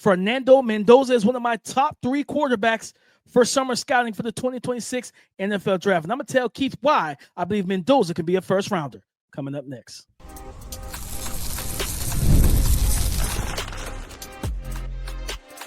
Fernando Mendoza is one of my top 3 quarterbacks for summer scouting for the 2026 NFL Draft. And I'm going to tell Keith why I believe Mendoza could be a first rounder. Coming up next.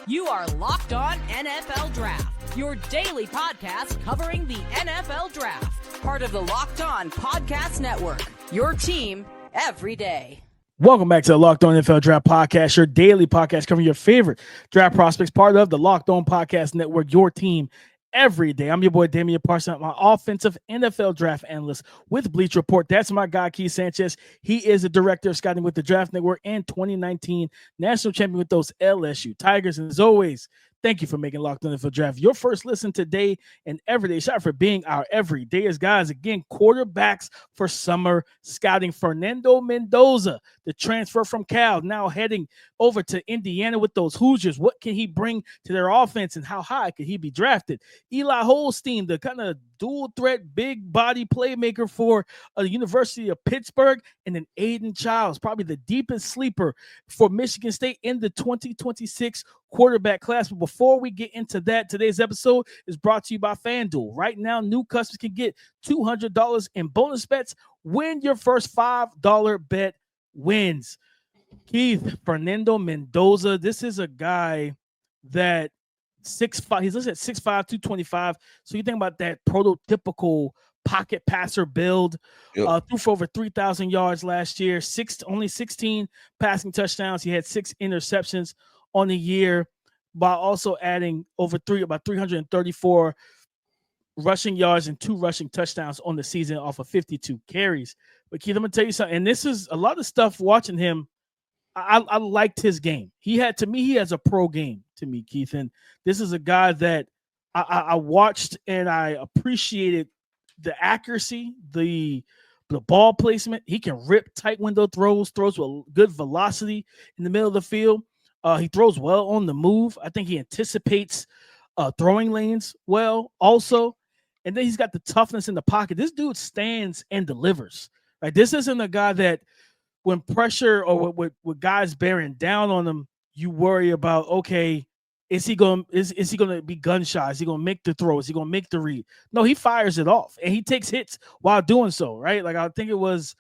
You are Locked On NFL Draft, your daily podcast covering the NFL Draft. Part of the Locked On Podcast Network, your team every day. Welcome back to the Locked On NFL Draft Podcast, your daily podcast covering your favorite draft prospects, part of the Locked On Podcast Network, your team every day. I'm your boy, Damian Parson, my offensive NFL draft analyst with Bleach Report. That's my guy, Keith Sanchez. He is the director of scouting with the Draft Network and 2019 national champion with those LSU Tigers. And as always, thank you for making Locked On NFL Draft your first listen today and every day. Shout out for being our everydayers, guys. Again, quarterbacks for summer scouting. Fernando Mendoza, the transfer from Cal, now heading over to Indiana with those Hoosiers. What can he bring to their offense and how high could he be drafted? Eli Holstein, the kind of dual threat, big body playmaker for the University of Pittsburgh, and then Aiden Childs, probably the deepest sleeper for Michigan State in the 2026 quarterback class. But before we get into that, today's episode is brought to you by FanDuel. Right now, new customers can get $200 in bonus bets when your first $5 bet wins. Keith, Fernando Mendoza, this is a guy that 6'5", he's listed at 6'5", 225. So you think about that prototypical pocket passer build. Yep. Threw for over 3,000 yards last year, only 16 passing touchdowns. He had 6 interceptions on the year, while also adding about 334 rushing yards and 2 rushing touchdowns on the season off of 52 carries. But Keith, I'm gonna tell you something, and this is a lot of stuff watching him. I liked his game. He has a pro game to me, Keith. And this is a guy that I watched and I appreciated the accuracy, the ball placement. He can rip tight window throws with good velocity in the middle of the field. He throws well on the move. I think he anticipates throwing lanes well also. And then he's got the toughness in the pocket. This dude stands and delivers. Like, this isn't a guy that when pressure or with guys bearing down on him, you worry about, okay, is he going to be gun shy? Is he going to make the throw? Is he going to make the read? No, he fires it off, and he takes hits while doing so, right? Like, I think it was,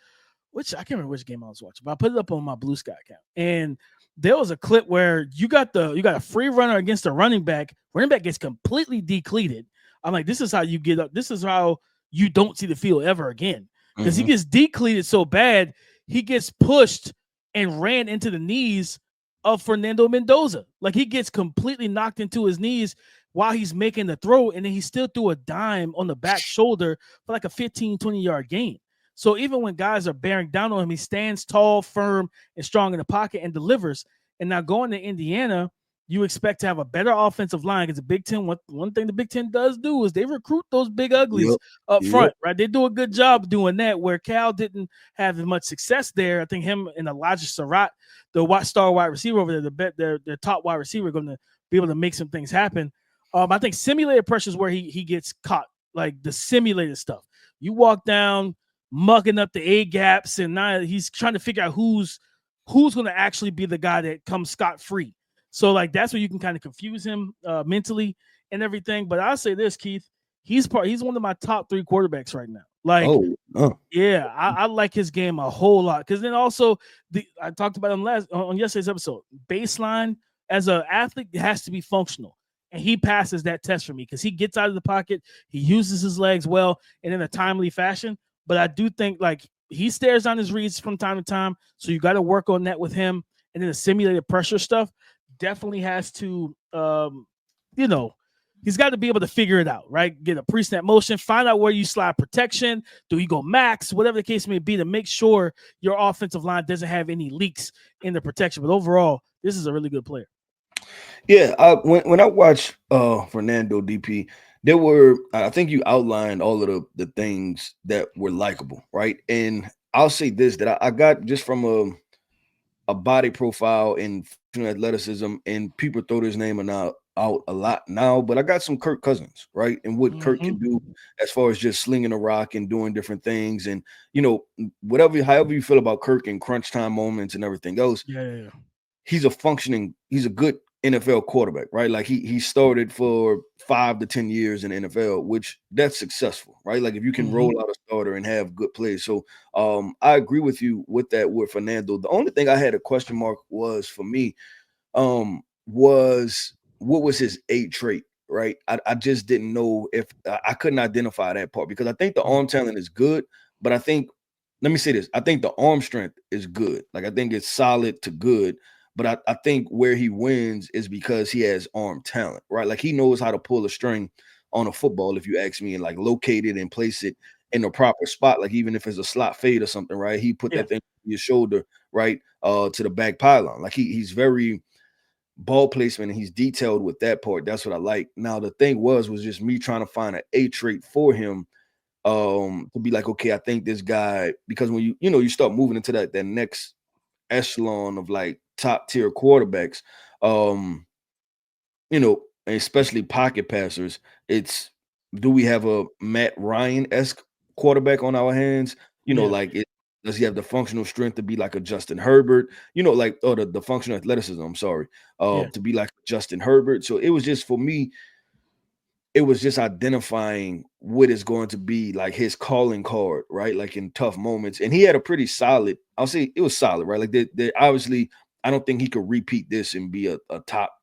I can't remember which game I was watching, but I put it up on my Blue Sky account. And there was a clip where you got a free runner against a running back. Running back gets completely decleated. I'm like, this is how you get up. This is how you don't see the field ever again. Because he gets decleated so bad, he gets pushed and ran into the knees of Fernando Mendoza. Like, he gets completely knocked into his knees while he's making the throw, and then he still threw a dime on the back shoulder for like a 15, 20-yard gain. So even when guys are bearing down on him, he stands tall, firm, and strong in the pocket and delivers. And now going to Indiana, you expect to have a better offensive line because the Big Ten, one thing the Big Ten does do is they recruit those big uglies up front, right? They do a good job doing that, where Cal didn't have as much success there. I think him and Elijah Surratt, the star wide receiver over there, their top wide receiver, going to be able to make some things happen. I think simulated pressure is where he gets caught, like the simulated stuff. You walk down, mucking up the A gaps, and now he's trying to figure out who's going to actually be the guy that comes scot-free. So, like, that's where you can kind of confuse him mentally and everything. But I'll say this, Keith, he's one of my top 3 quarterbacks right now. Like, yeah, I like his game a whole lot. Because then also, I talked about him on yesterday's episode. Baseline, as an athlete, it has to be functional. And he passes that test for me because he gets out of the pocket. He uses his legs well and in a timely fashion. But I do think, like, he stares on his reads from time to time. So you got to work on that with him. And then the simulated pressure stuff definitely has to, he's got to be able to figure it out, right? Get a pre-snap motion, find out where you slide protection. Do you go max? Whatever the case may be, to make sure your offensive line doesn't have any leaks in the protection. But overall, this is a really good player. Yeah, when I watched Fernando DP, I think you outlined all of the things that were likable, right? And I'll say this, that I got just from a body profile and athleticism, and people throw his name out a lot now, but I got some Kirk Cousins, right? And what Kirk can do as far as just slinging a rock and doing different things. And, however you feel about Kirk in crunch time moments and everything else, yeah. he's a good NFL quarterback, right? Like he started for 5 to 10 years in the NFL, which that's successful, right? Like if you can roll out a starter and have good plays. So I agree with you with that with Fernando. The only thing I had a question mark was for me, was what was his A trait, right? I just didn't know if I couldn't identify that part because I think the arm talent is good, but I think let me say this. I think the arm strength is good. Like I think it's solid to good. But I think where he wins is because he has arm talent, right? Like he knows how to pull a string on a football, if you ask me, and like locate it and place it in the proper spot. Like even if it's a slot fade or something, right? He put that thing on your shoulder, right? To the back pylon. Like he's very ball placement and he's detailed with that part. That's what I like. Now the thing was just me trying to find an A trait for him to be like, okay, I think this guy, because when you start moving into that next echelon of like top tier quarterbacks, especially pocket passers, it's do we have a Matt Ryan-esque quarterback on our hands? Does he have the functional strength to be like a Justin Herbert? Or the functional athleticism, I'm sorry, to be like Justin Herbert. So it was just for me, it was just identifying what is going to be like his calling card, right? Like in tough moments. And he had a pretty solid, I'll say it was solid, right? Like they obviously, I don't think he could repeat this and be a top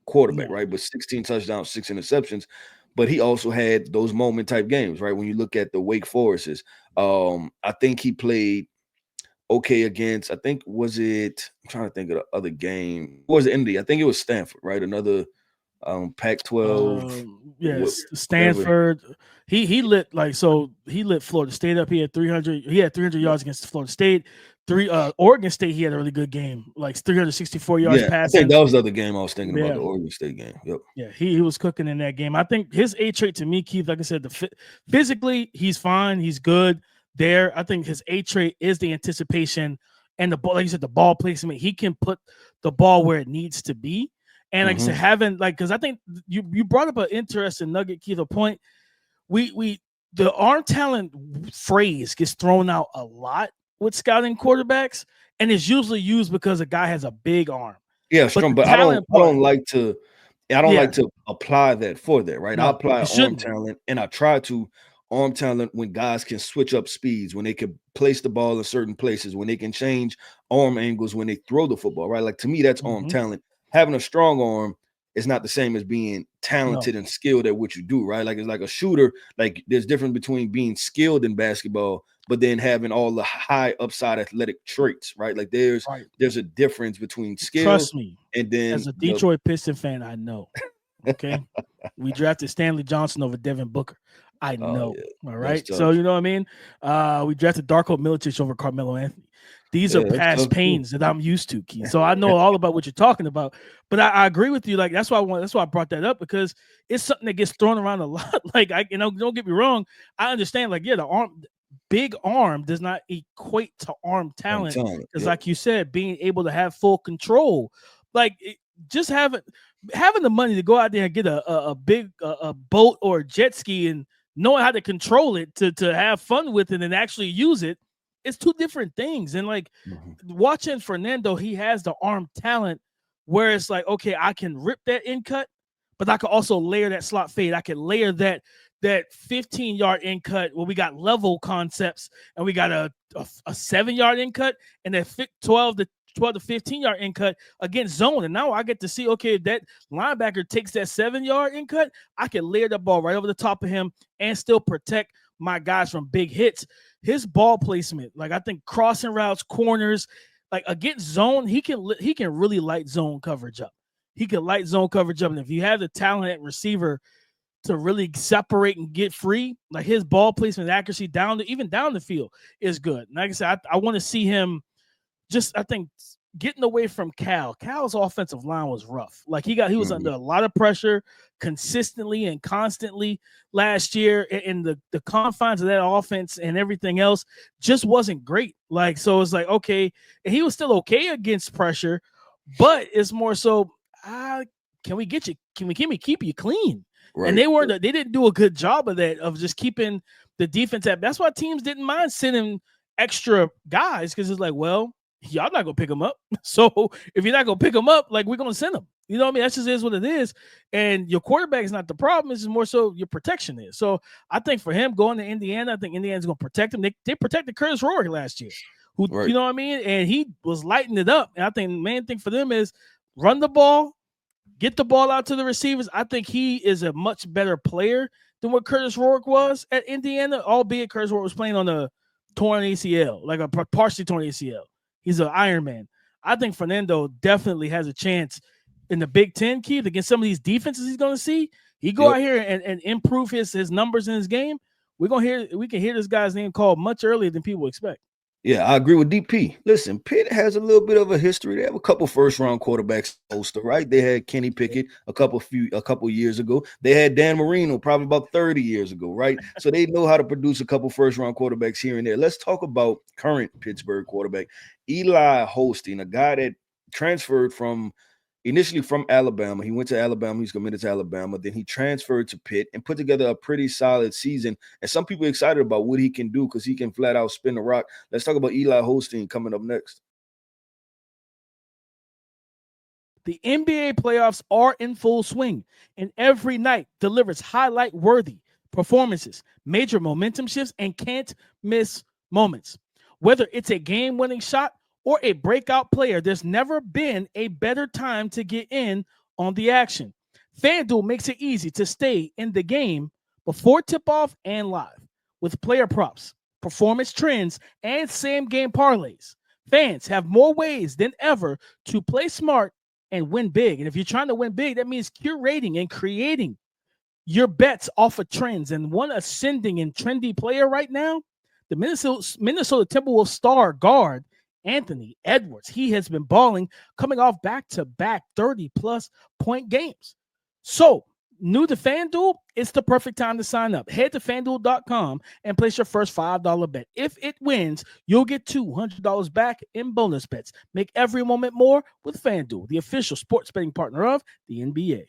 quarterback, right? But 16 touchdowns, 6 interceptions. But he also had those moment type games, right? When you look at the Wake Forests, I think he played okay against, I'm trying to think of the other game. What was it, Indy? I think it was Stanford, right? Another Pac-12. Yes, Stanford. He lit Florida State up. He had 300 yards against Florida State. Oregon State, he had a really good game, like 364 yards passing. I think that was the other game I was thinking about, the Oregon State game. Yep. Yeah, he was cooking in that game. I think his A trait to me, Keith, like I said, physically he's fine, he's good there. I think his A trait is the anticipation and the ball, like you said, the ball placement. He can put the ball where it needs to be. And like I said, because I think you brought up an interesting nugget, Keith, a point. The arm talent phrase gets thrown out a lot with scouting quarterbacks, and it's usually used because a guy has a big arm. Yeah, strong, but I don't like to apply that for that, right? I apply arm talent, and I try to arm talent when guys can switch up speeds, when they can place the ball in certain places, when they can change arm angles when they throw the football, right? Like to me, that's arm talent. Having a strong arm is not the same as being talented and skilled at what you do, right? Like it's like a shooter. Like there's difference between being skilled in basketball, but then having all the high upside athletic traits, right? Like there's a difference between skill. Trust me, and then as a Detroit Piston fan, I know. Okay, we drafted Stanley Johnson over Devin Booker. I know. All right. So you know what I mean? We drafted Darko Milicic over Carmelo Anthony. These are past pains that I'm used to, Keith. So I know all about what you're talking about. But I agree with you. Like that's why I brought that up, because it's something that gets thrown around a lot. Like don't get me wrong. I understand. Like the big arm does not equate to arm talent. Because like you said, being able to have full control, like just having the money to go out there and get a big boat or a jet ski and knowing how to control it to have fun with it and actually use it. It's two different things. And like watching Fernando, he has the arm talent where it's like, okay, I can rip that in cut, but I can also layer that slot fade. I can layer that 15-yard in cut where we got level concepts and we got a 7-yard in cut and that 12 to 15-yard in cut against zone. And now I get to see, okay, if that linebacker takes that 7-yard in cut, I can layer the ball right over the top of him and still protect my guys from big hits. His ball placement, like I think crossing routes, corners, like against zone, he can really light zone coverage up. He can light zone coverage up. And if you have the talent at receiver to really separate and get free, like his ball placement accuracy even down the field is good. And like I said, I want to see him I think getting away from Cal's offensive line was rough. Like he was under a lot of pressure consistently and constantly last year, and the confines of that offense and everything else just wasn't great. Like, so it's like, okay, and he was still okay against pressure, but it's more so, can we keep you clean? Right. And they didn't do a good job of that, of just keeping the defense at. That's why teams didn't mind sending extra guys, because it's like, well, y'all not gonna pick them up. So if you're not gonna pick them up, like we're gonna send them. You know what I mean? That just is what it is. And your quarterback is not the problem. It's more so your protection is. So I think for him going to Indiana, I think Indiana's going to protect him. They protected Curtis Rourke last year, who, you know what I mean? And he was lighting it up. And I think the main thing for them is run the ball, get the ball out to the receivers. I think he is a much better player than what Curtis Rourke was at Indiana, albeit Curtis Rourke was playing on a torn ACL, like a partially torn ACL. He's an Iron Man. I think Fernando definitely has a chance in the Big Ten, Keith, against some of these defenses he's going to see. He go out here and improve his numbers in his game. We can hear this guy's name called much earlier than people expect. Yeah, I agree with DP. Listen, Pitt has a little bit of a history. They have a couple first-round quarterbacks, right? They had Kenny Pickett a couple years ago. They had Dan Marino probably about 30 years ago, right? So they know how to produce a couple first-round quarterbacks here and there. Let's talk about current Pittsburgh quarterback, Eli Holstein, a guy that transferred initially from Alabama. He went to Alabama. He's committed to Alabama. Then he transferred to Pitt and put together a pretty solid season. And some people are excited about what he can do because he can flat out spin the rock. Let's talk about Eli Holstein coming up next. The NBA playoffs are in full swing, and every night delivers highlight-worthy performances, major momentum shifts, and can't-miss moments. Whether it's a game-winning shot or a breakout player, there's never been a better time to get in on the action. FanDuel makes it easy to stay in the game before tip-off and live. With player props, performance trends, and same-game parlays, fans have more ways than ever to play smart and win big. And if you're trying to win big, that means curating and creating your bets off of trends. And one ascending and trendy player right now, the Minnesota Timberwolves star guard, Anthony Edwards. He has been balling, coming off back-to-back 30-plus point games. So, new to FanDuel, it's the perfect time to sign up. Head to FanDuel.com and place your first $5 bet. If it wins, you'll get $200 back in bonus bets. Make every moment more with FanDuel, the official sports betting partner of the NBA.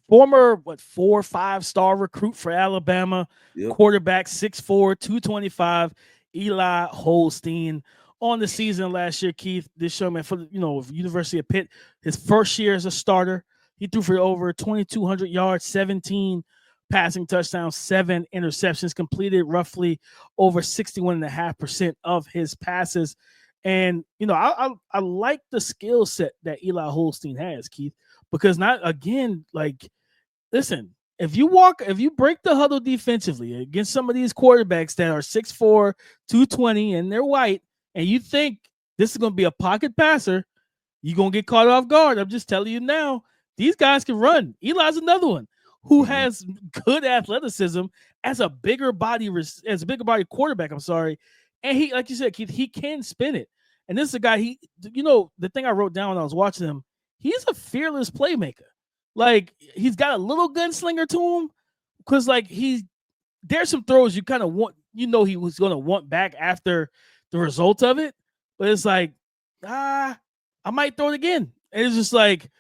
Former, 4 or 5-star recruit for Alabama, quarterback, 6'4", 225, Eli Holstein. On the season last year, Keith, this showman for University of Pitt, his first year as a starter, he threw for over 2,200 yards, 17 passing touchdowns, 7 interceptions, completed roughly over 61.5% of his passes. And I like the skill set that Eli Holstein has, Keith, because listen, if you break the huddle defensively against some of these quarterbacks that are 6'4", 220, and they're white, and you think this is going to be a pocket passer, you're going to get caught off guard. I'm just telling you now, these guys can run. Eli's another one who has good athleticism as a bigger body quarterback. And he, like you said, Keith, he can spin it. And this is a guy, the thing I wrote down when I was watching him, he's a fearless playmaker. Like, he's got a little gunslinger to him because, there's some throws you kind of want, he was going to want back after the result of it. But it's like, I might throw it again. And it's just like,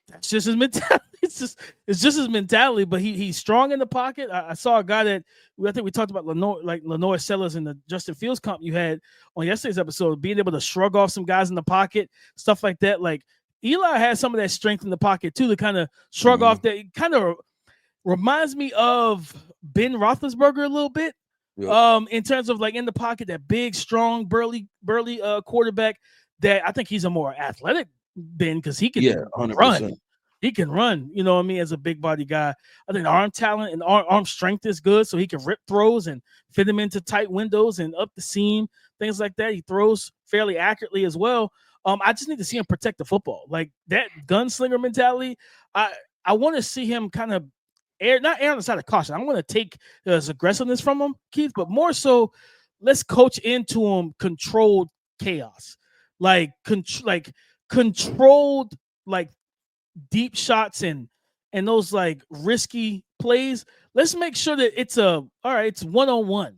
that's just his mentality. It's just his mentality, but he's strong in the pocket. I saw a guy that I think we talked about Lenore Sellers in the Justin Fields comp you had on yesterday's episode, being able to shrug off some guys in the pocket, stuff like that. Like, Eli has some of that strength in the pocket too to kind of shrug off that. It kind of reminds me of Ben Roethlisberger a little bit. In terms of in the pocket, that big, strong, burly quarterback that I think he's a more athletic Ben because he can 100%. Run. He can run, as a big body guy. I think arm talent and arm strength is good, so he can rip throws and fit them into tight windows and up the seam, things like that. He throws fairly accurately as well. I just need to see him protect the football. Like that gunslinger mentality, I want to see him kind of not err on the side of caution. I want to take his aggressiveness from him, Keith, but more so, let's coach into him controlled chaos, controlled deep shots and those risky plays. Let's make sure that it's it's 1-on-1.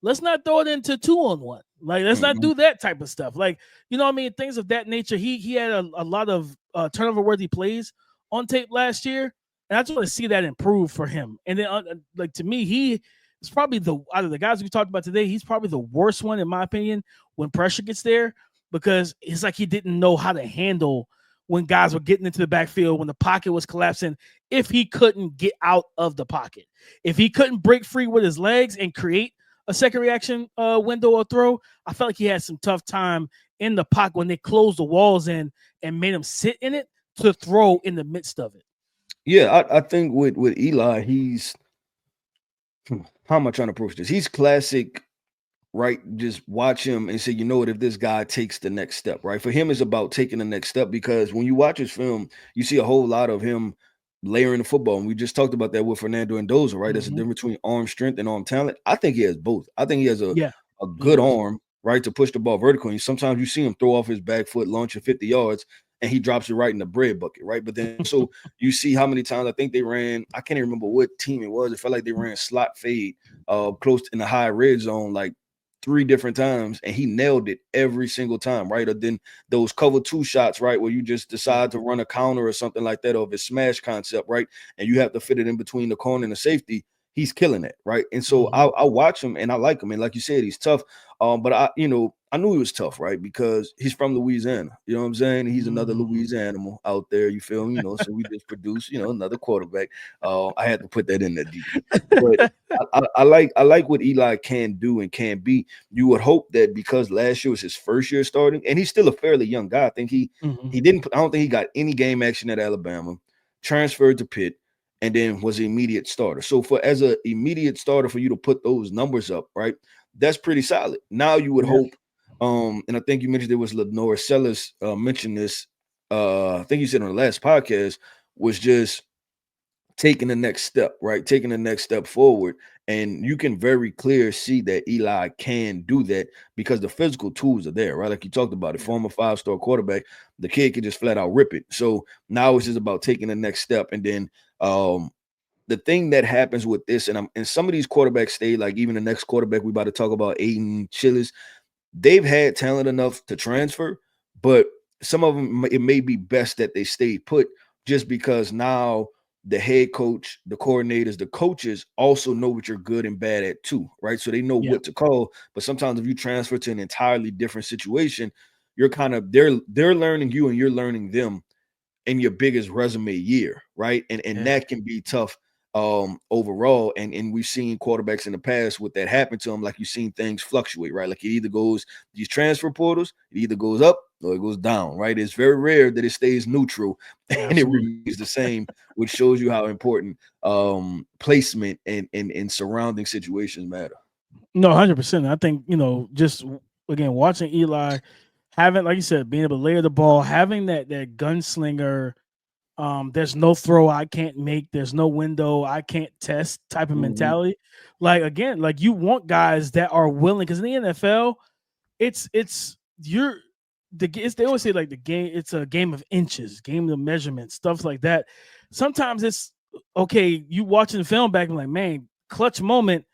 Let's not throw it into 2-on-1. Let's not do that type of stuff. Things of that nature. He had a lot of turnover-worthy plays on tape last year, and I just want to see that improve for him. And then, to me, he is probably out of the guys we talked about today, he's probably the worst one, in my opinion, when pressure gets there. because it's like he didn't know how to handle when guys were getting into the backfield, when the pocket was collapsing, if he couldn't get out of the pocket. If he couldn't break free with his legs and create a second reaction window or throw, I felt like he had some tough time in the pocket when they closed the walls in and made him sit in it to throw in the midst of it. Yeah, I think with Eli, he's how am I trying to approach this? He's classic, right? Just watch him and say, you know what, if this guy takes the next step, right? For him, it's about taking the next step, because when you watch his film, you see a whole lot of him layering the football. And we just talked about that with Fernando Mendoza, right? There's a difference between arm strength and arm talent. I think he has both. I think he has a good arm, right, to push the ball vertically. Sometimes you see him throw off his back foot, launching 50 yards, and he drops it right in the bread bucket, right? But then so you see how many times I think they ran, I can't even remember what team it was. It felt like they ran slot fade close in the high red zone like 3 different times, and he nailed it every single time, right? Or then those cover 2 shots, right, where you just decide to run a counter or something like that, or if it's smash concept, right, and you have to fit it in between the corner and the safety. He's killing it, right? And so I watch him and I like him, and like you said, he's tough. But I knew he was tough, right? Because he's from Louisiana. You know what I'm saying? He's another Louisiana animal out there. You feel me? So we just produced, another quarterback. I had to put that in there, DP. But I like what Eli can do and can be. You would hope that because last year was his first year starting, and he's still a fairly young guy. I think he didn't. I don't think he got any game action at Alabama. Transferred to Pitt, and then was an immediate starter. So as an immediate starter, for you to put those numbers up, right, that's pretty solid. Now you would hope, and I think you mentioned there was Lenore Sellers mentioned this, I think you said on the last podcast, was just taking the next step, right? Taking the next step forward. And you can very clear see that Eli can do that because the physical tools are there, right? Like you talked about it, former 5-star quarterback, the kid can just flat out rip it. So now it's just about taking the next step. And then the thing that happens with this, and some of these quarterbacks stay, like even the next quarterback we about to talk about, Aidan Chiles, they've had talent enough to transfer, but some of them, it may be best that they stay put, just because now the head coach, the coordinators, the coaches also know what you're good and bad at too, right? So they know what to call. But sometimes if you transfer to an entirely different situation, you're kind of they're learning you and you're learning them in your biggest resume year, right? And that can be tough overall. And we've seen quarterbacks in the past with that happen to them, like you've seen things fluctuate, right? Like it either goes, these transfer portals, it either goes up or it goes down, right? It's very rare that it stays neutral and it remains the same, which shows you how important placement and surrounding situations matter. No, 100%. I think, just again, watching Eli, having, like you said, being able to layer the ball, having that gunslinger, there's no throw I can't make, there's no window I can't test type of mentality. Like, again, like you want guys that are willing, because in the NFL, they always say like the game, it's a game of inches, game of measurement, stuff like that. Sometimes it's okay, you watching the film back and like, man, clutch moment,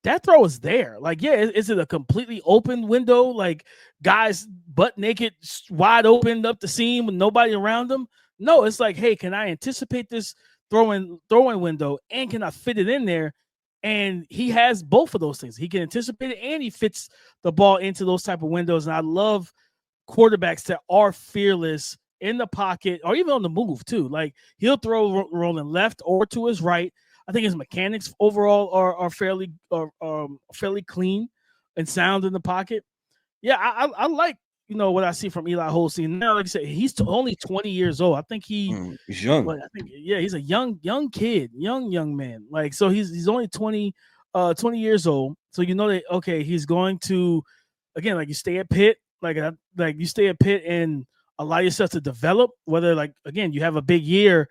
that throw is there. Like, yeah, is it a completely open window? Like guys butt naked, wide open up the seam with nobody around them? No, it's like, hey, can I anticipate this throwing window and can I fit it in there? And he has both of those things. He can anticipate it and he fits the ball into those type of windows. And I love quarterbacks that are fearless in the pocket or even on the move too. Like he'll throw rolling left or to his right. I think his mechanics overall are fairly clean and sound in the pocket. Yeah, I like what I see from Eli Holstein now. Like I said, he's only 20 years old. I think he's young. I think he's a young kid, young man. Like so, he's only 20 years old. So that okay, he's going to again like you stay at Pitt, like you stay at Pitt and allow yourself to develop. Whether like again you have a big year.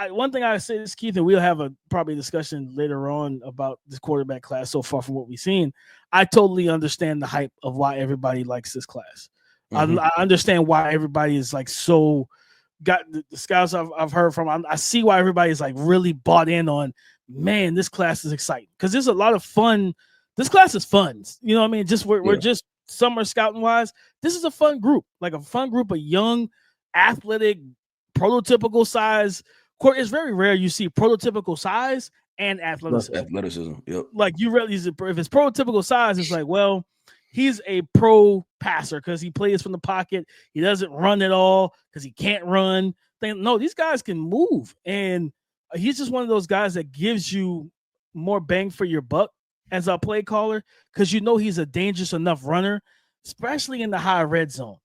One thing I say is, Keith, and we'll have a probably discussion later on about this quarterback class so far from what we've seen. I totally understand the hype of why everybody likes this class. I understand why everybody is like so got the scouts I've heard from. I see why everybody is like really bought in on, man, this class is exciting because there's a lot of fun. This class is fun. You know what I mean? Just we're just summer scouting wise. This is a fun group, like a fun group of young, athletic, prototypical size. It's very rare you see prototypical size and athleticism. Athleticism, yep. Like you really, if it's prototypical size, it's like, well, he's a pro passer because he plays from the pocket. He doesn't run at all because he can't run. No, these guys can move, and he's just one of those guys that gives you more bang for your buck as a play caller because you know he's a dangerous enough runner, especially in the high red zone.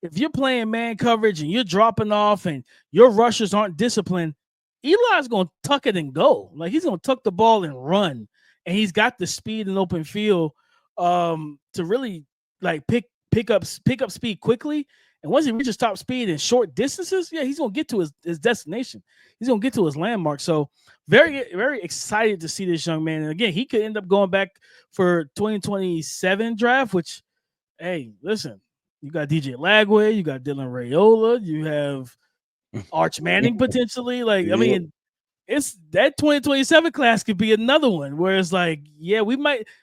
If you're playing man coverage and you're dropping off and your rushers aren't disciplined, Eli's going to tuck it and go. Like, he's going to tuck the ball and run, and he's got the speed and open field to really like pick up speed quickly. And once he reaches top speed in short distances, yeah, he's gonna get to his destination. He's gonna get to his landmark. So very, very excited to see this young man. And again, he could end up going back for 2027 draft, which, hey, listen, you got DJ Lagway, you got Dylan Raiola, you have Arch Manning potentially. Like, I mean, it's that 2027 class could be another one where it's like, yeah,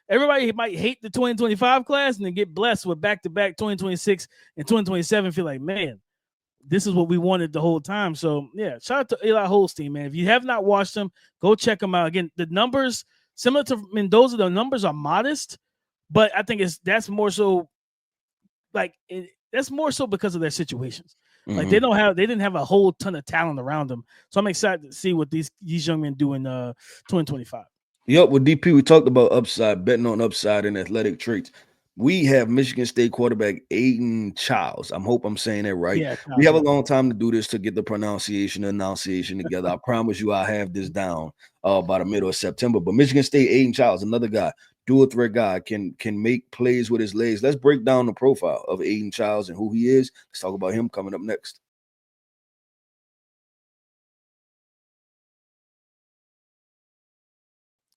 everybody might hate the 2025 class and then get blessed with back-to-back 2026 and 2027. Feel like, man, this is what we wanted the whole time. So yeah, shout out to Eli Holstein, man. If you have not watched him, go check him out. Again, the numbers similar to Mendoza, the numbers are modest, but I think that's more so because of their situations. Like, they didn't have a whole ton of talent around them. So I'm excited to see what these young men do in 2025. Yep, with DP, we talked about upside, betting on upside and athletic traits. We have Michigan State quarterback Aiden Childs. I hope I'm saying that right. Yeah, we have a long time to do this to get the enunciation together. I promise you I'll have this down by the middle of September. But Michigan State Aiden Childs, another guy, dual threat guy, can make plays with his legs. Let's break down the profile of Aiden Childs and who he is. Let's talk about him coming up next.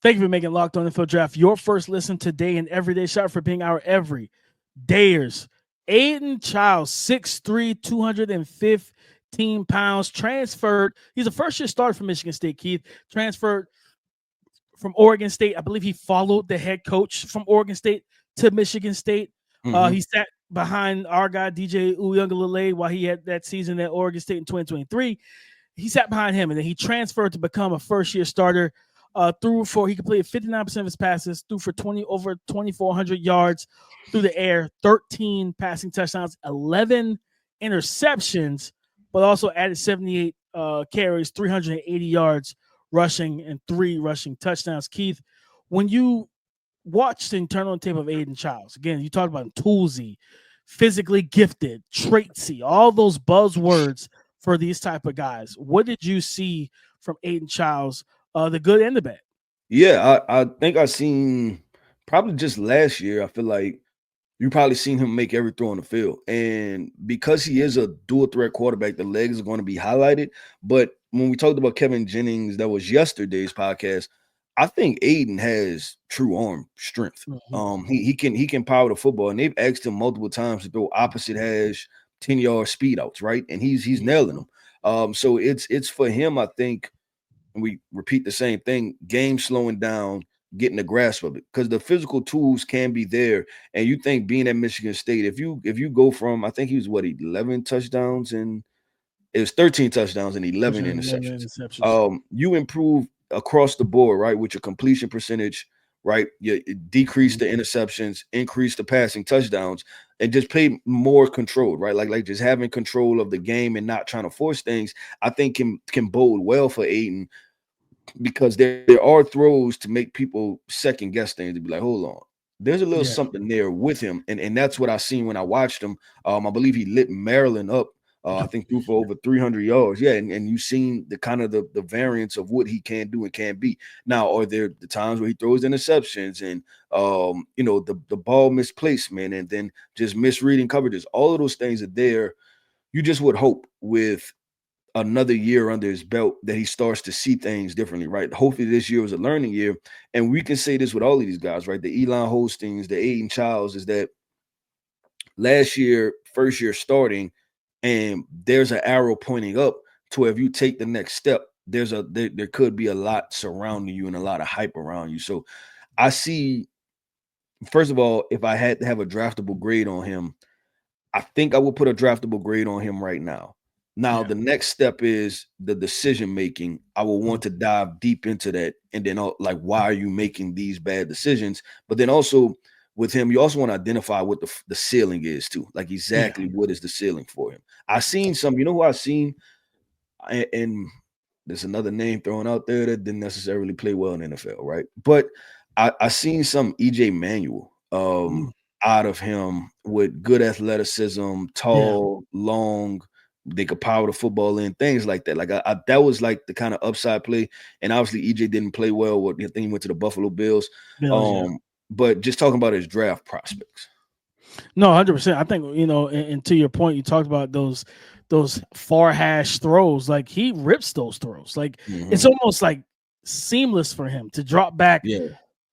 Thank you for making Locked On NFL Draft your first listen today and every day. Shout out for being our every dayers. Aiden Childs, 6'3", 215 pounds, transferred. He's a first-year starter for Michigan State, Keith. Transferred from Oregon State. I believe he followed the head coach from Oregon State to Michigan State. He sat behind our guy, DJ Uiagalelei, while he had that season at Oregon State in 2023. He sat behind him, and then he transferred to become a first-year starter. He completed 59% of his passes, threw for over 2,400 yards through the air, 13 passing touchdowns, 11 interceptions, but also added 78 carries, 380 yards rushing, and 3 rushing touchdowns. Keith, when you watched the internal tape of Aiden Childs, again, you talked about him, toolsy, physically gifted, traitsy, all those buzzwords for these type of guys. What did you see from Aiden Childs? The good and the bad. Yeah, I think I seen probably just last year. I feel like you probably seen him make every throw on the field. And because he is a dual threat quarterback, the legs are going to be highlighted. But when we talked about Kevin Jennings, that was yesterday's podcast, I think Aiden has true arm strength. He can power the football, and they've asked him multiple times to throw opposite hash 10-yard speed outs, right? And he's nailing them. So it's for him, I think. And we repeat the same thing, game slowing down, getting the grasp of it, because the physical tools can be there. And you think being at Michigan State, if you go from, I think he was 11 touchdowns and it was 13 touchdowns and 11 interceptions. You improve across the board, right? With your completion percentage, right? You decrease the interceptions, increase the passing touchdowns, and just play more controlled, right? Like just having control of the game and not trying to force things, I think can bode well for Aiden, because there are throws to make people second guess things, to be like, hold on, there's a little something there with him. And that's what I seen when I watched him. I believe he lit Maryland up. I think threw for over 300 yards. Yeah, and you've seen the kind of the variance of what he can do and can be. Now, are there the times where he throws interceptions and the ball misplacement and then just misreading coverages? All of those things are there. You just would hope with another year under his belt that he starts to see things differently, right? Hopefully this year was a learning year. And we can say this with all of these guys, right? The Eli Holsteins, the Aiden Childs, is that last year, first year starting, and there's an arrow pointing up to where if you take the next step, there could be a lot surrounding you and a lot of hype around you. So I see, first of all, if I had to have a draftable grade on him, I think I would put a draftable grade on him right now. Now, the next step is the decision making. I will want to dive deep into that. And then why are you making these bad decisions? But then also, with him, you also want to identify what the ceiling is too. Like exactly what is the ceiling for him. I seen some, you know who I seen, and there's another name thrown out there that didn't necessarily play well in NFL, right? But I seen some EJ Manuel out of him with good athleticism, tall, long. They could power the football in, things like that. Like that was like the kind of upside play. And obviously EJ didn't play well. I think he went to the Buffalo Bills. But just talking about his draft prospects. No, 100%. I think, and to your point, you talked about those far hash throws. Like he rips those throws. Like it's almost like seamless for him to drop back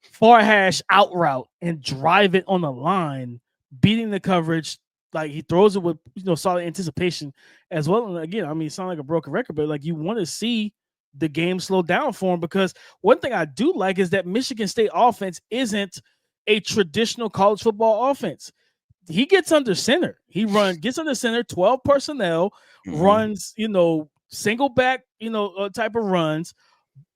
far hash out route and drive it on the line, beating the coverage. Like he throws it with solid anticipation as well. And again, I mean, it sounds like a broken record, but like you want to see the game slow down for him, because one thing I do like is that Michigan State offense isn't a traditional college football offense. He gets under center. He gets under center, 12 personnel, runs, single back, type of runs,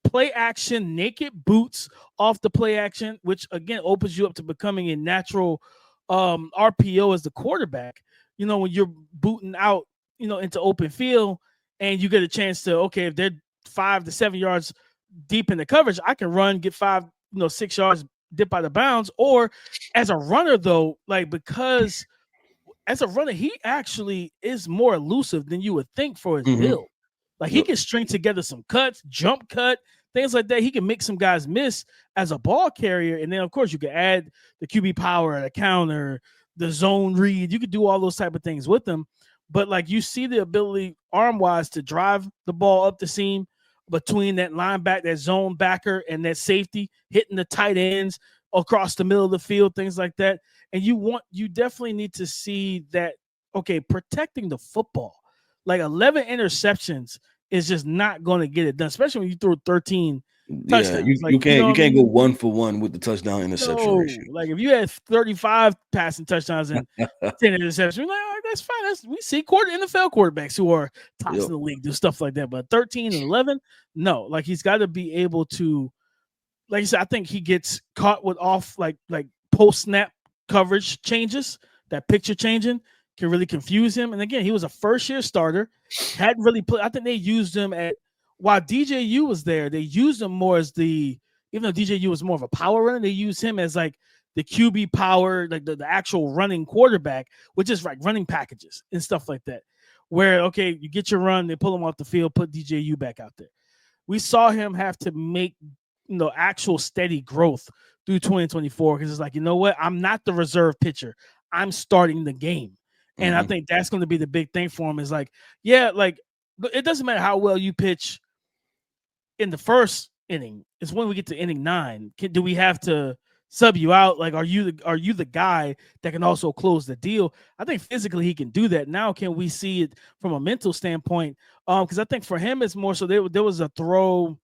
play action, naked boots off the play action, which again opens you up to becoming a natural RPO as the quarterback. When you're booting out, into open field and you get a chance to, okay, if they're 5 to 7 yards deep in the coverage, I can run, get 5, 6 yards, dip out of bounds. Or as a runner, though, like, because as a runner, he actually is more elusive than you would think for his build. Like he can string together some cuts, jump cut, things like that. He can make some guys miss as a ball carrier. And then, of course, you can add the QB power, the counter, the zone read. You could do all those type of things with him. But, like, you see the ability arm-wise to drive the ball up the seam between that linebacker, that zone backer, and that safety, hitting the tight ends across the middle of the field, things like that. And you definitely need to see that, okay, protecting the football. Like 11 interceptions is just not going to get it done, especially when you throw 13 touchdowns. You can't go 1 for 1 with the touchdown interception ratio. Like if you had 35 passing touchdowns and 10 interceptions, you're like, all right, that's fine. We see NFL quarterbacks who are tops in the league do stuff like that. But 13 and 11, no. Like he's got to be able to, like you said, I think he gets caught with off like post snap coverage changes, that picture changing can really confuse him. And again, he was a first-year starter, hadn't really played. I think they used him while DJU was there, they used him more as even though DJU was more of a power runner, they used him as like the QB power, like the actual running quarterback, which is like running packages and stuff like that. Where, okay, you get your run, they pull him off the field, put DJU back out there. We saw him have to make, actual steady growth through 2024 because it's like, you know what? I'm not the reserve pitcher. I'm starting the game. And I think that's going to be the big thing for him is like, like it doesn't matter how well you pitch in the first inning. It's when we get to inning 9. Do we have to sub you out? Like, are you the guy that can also close the deal? I think physically he can do that. Now, can we see it from a mental standpoint? Because I think for him it's more so there was a throw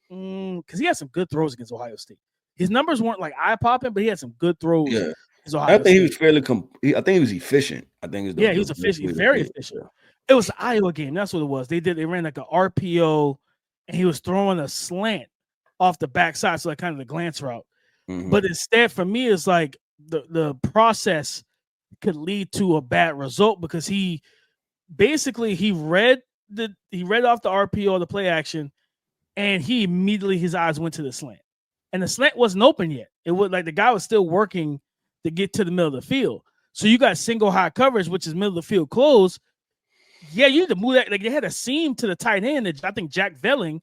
because he had some good throws against Ohio State. His numbers weren't like eye popping, but he had some good throws. Yeah. I think he was fairly. I think he was efficient. I think he was efficient. Very efficient. It was the Iowa game. That's what it was. They ran like an RPO, and he was throwing a slant off the backside, so like kind of the glance route. But instead, for me, it's like the process could lead to a bad result because he read off the RPO, the play action, and he immediately his eyes went to the slant, and the slant wasn't open yet. It was like the guy was still working to get to the middle of the field. So you got single high coverage, which is middle of the field close. Yeah, you need to move that. Like they had a seam to the tight end that I think Jack Velling,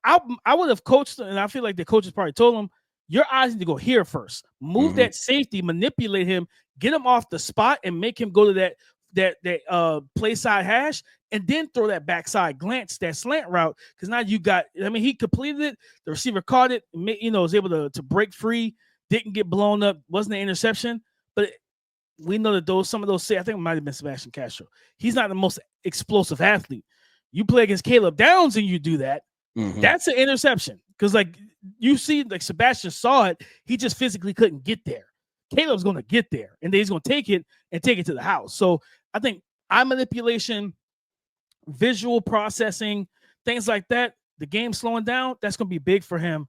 I would have coached, and I feel like the coaches probably told him, your eyes need to go here first. Move that safety, manipulate him, get him off the spot, and make him go to that play side hash, and then throw that backside glance, that slant route. Because now you got, he completed it. The receiver caught it, was able to break free. Didn't get blown up, wasn't an interception, but we know that some of those, I think it might have been Sebastian Castro. He's not the most explosive athlete. You play against Caleb Downs and you do that, that's an interception. Because like you see, like Sebastian saw it, he just physically couldn't get there. Caleb's going to get there, and then he's going to take it to the house. So I think eye manipulation, visual processing, things like that, the game slowing down, that's going to be big for him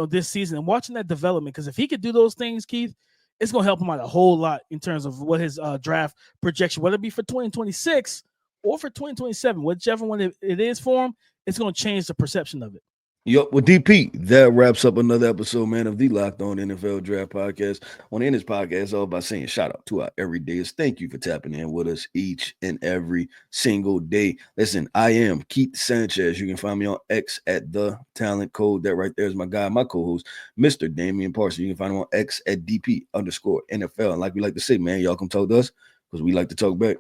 this season. And watching that development, because if he could do those things, Keith, it's going to help him out a whole lot in terms of what his draft projection, whether it be for 2026 or for 2027, whichever one it is for him, it's going to change the perception of it. Yup, well, DP, that wraps up another episode, man, of the Locked On NFL Draft Podcast. I want to end this podcast all by saying shout out to our everydayers. Thank you for tapping in with us each and every single day. Listen, I am Keith Sanchez. You can find me on X at The Talent Code. That right there is my guy, my co-host, Mr. Damian Parson. You can find him on X at DP_NFL. And like we like to say, man, y'all come talk to us because we like to talk back.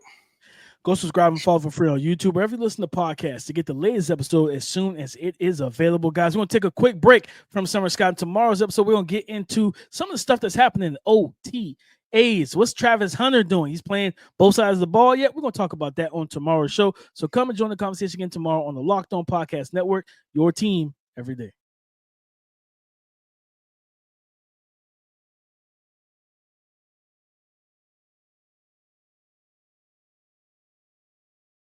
Go subscribe and follow for free on YouTube, wherever you listen to podcasts, to get the latest episode as soon as it is available. Guys, we're going to take a quick break from Summer Scott. In tomorrow's episode, we're going to get into some of the stuff that's happening in OTAs. What's Travis Hunter doing? He's playing both sides of the ball yet. We're going to talk about that on tomorrow's show. So come and join the conversation again tomorrow on the Locked On Podcast Network, your team every day.